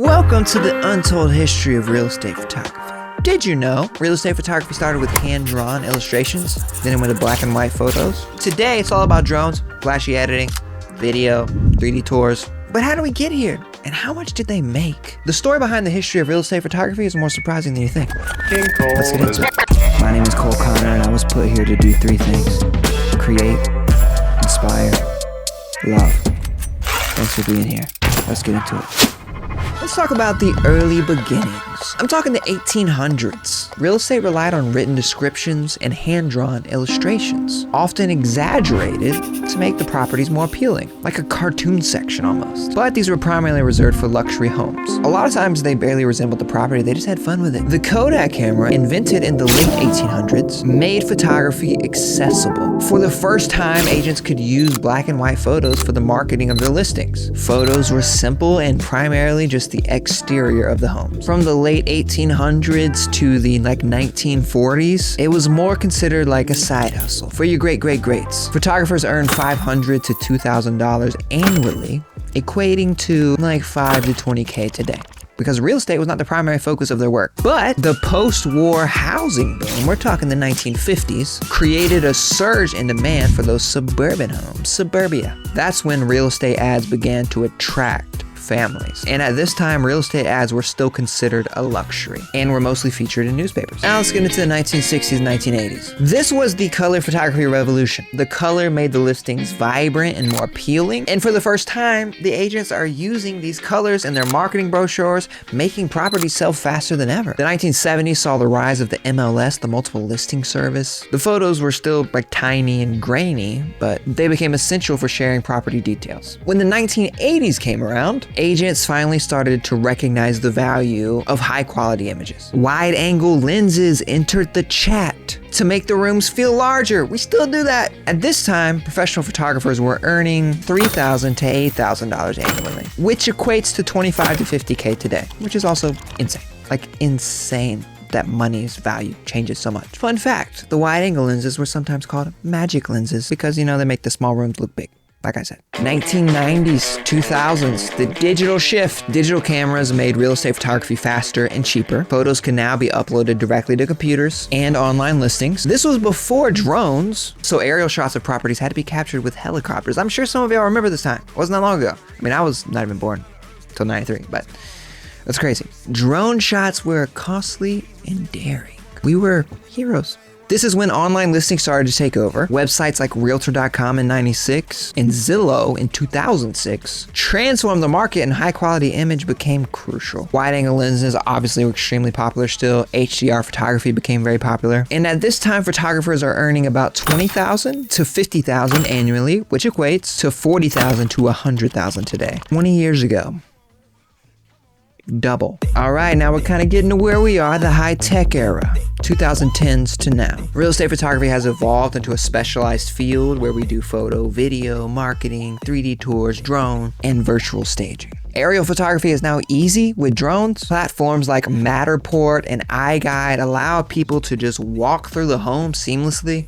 Welcome to the untold history of real estate photography. Did you know real estate photography started with hand-drawn illustrations, then it went to black and white photos? Today, it's all about drones, flashy editing, video, 3D tours. But how did we get here? And how much did they make? The story behind the history of real estate photography is more surprising than you think. Let's get into it. My name is Cole Connor, and I was put here to do three things: create, inspire, love. Thanks for being here. Let's get into it. Let's talk about the early beginnings. I'm talking the 1800s. Real estate relied on written descriptions and hand-drawn illustrations, often exaggerated to make the properties more appealing, like a cartoon section almost. But these were primarily reserved for luxury homes. A lot of times they barely resembled the property, they just had fun with it. The Kodak camera, invented in the late 1800s, made photography accessible. For the first time, agents could use black and white photos for the marketing of their listings. Photos were simple and primarily just the exterior of the homes. From the late 1800s to the 1940s, it was more considered like a side hustle for your great-great-greats. Photographers earned $500 to $2,000 annually, equating to like $5 to $20K today, because real estate was not the primary focus of their work. But the post-war housing boom, we're talking the 1950s, created a surge in demand for those suburban homes, suburbia. That's when real estate ads began to attract families. And at this time, real estate ads were still considered a luxury and were mostly featured in newspapers. Now let's get into the 1960s and 1980s. This was the color photography revolution. The color made the listings vibrant and more appealing. And for the first time, the agents are using these colors in their marketing brochures, making properties sell faster than ever. The 1970s saw the rise of the MLS, the multiple listing service. The photos were still tiny and grainy, but they became essential for sharing property details. When the 1980s came around, agents finally started to recognize the value of high-quality images. Wide-angle lenses entered the chat to make the rooms feel larger. We still do that. At this time, professional photographers were earning $3,000 to $8,000 annually, which equates to $25 to $50K today, which is also insane. Insane that money's value changes so much. Fun fact, the wide-angle lenses were sometimes called magic lenses because, they make the small rooms look big. Like I said, 1990s, 2000s, the digital shift. Digital cameras made real estate photography faster and cheaper. Photos can now be uploaded directly to computers and online listings. This was before drones, so aerial shots of properties had to be captured with helicopters. I'm sure some of y'all remember this time. It wasn't that long ago. I was not even born until 93, but that's crazy. Drone shots were costly and daring. We were heroes. This is when online listings started to take over. Websites like Realtor.com in 96 and Zillow in 2006 transformed the market, and high-quality image became crucial. Wide-angle lenses obviously were extremely popular still. HDR photography became very popular. And at this time, photographers are earning about $20,000 to $50,000 annually, which equates to $40,000 to $100,000 today. 20 years ago. Double. All right, now we're kind of getting to where we are, the high-tech era, 2010s to now. Real estate photography has evolved into a specialized field where we do photo, video, marketing, 3D tours, drone, and virtual staging. Aerial photography is now easy with drones. Platforms like Matterport and iGuide allow people to just walk through the home seamlessly.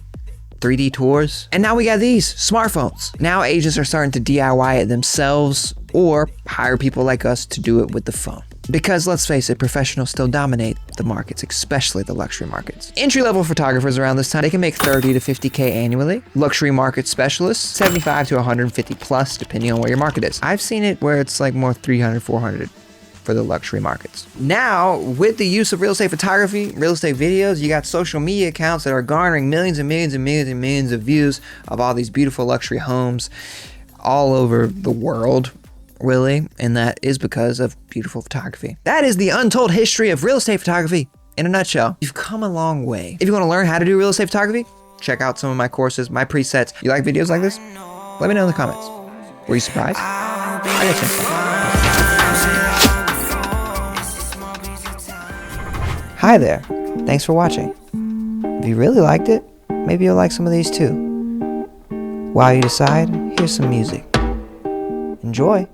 3D tours. And now we got these smartphones. Now agents are starting to DIY it themselves or hire people like us to do it with the phone. Because let's face it, professionals still dominate the markets, especially the luxury markets. Entry-level photographers around this time, they can make $30 to $50K annually. Luxury market specialists, $75 to $150 plus, depending on where your market is. I've seen it where it's more $300, $400 for the luxury markets. Now, with the use of real estate photography, real estate videos, you got social media accounts that are garnering millions and millions and millions and millions of views of all these beautiful luxury homes all over the world, really, and that is because of beautiful photography. That is the untold history of real estate photography in a nutshell. You've come a long way. If you want to learn how to do real estate photography, check out some of my courses, my presets. You like videos like this? Let me know in the comments. Were you surprised? I got you. Hi there, thanks for watching. If you really liked it, maybe you'll like some of these too. While you decide, here's some music. Enjoy.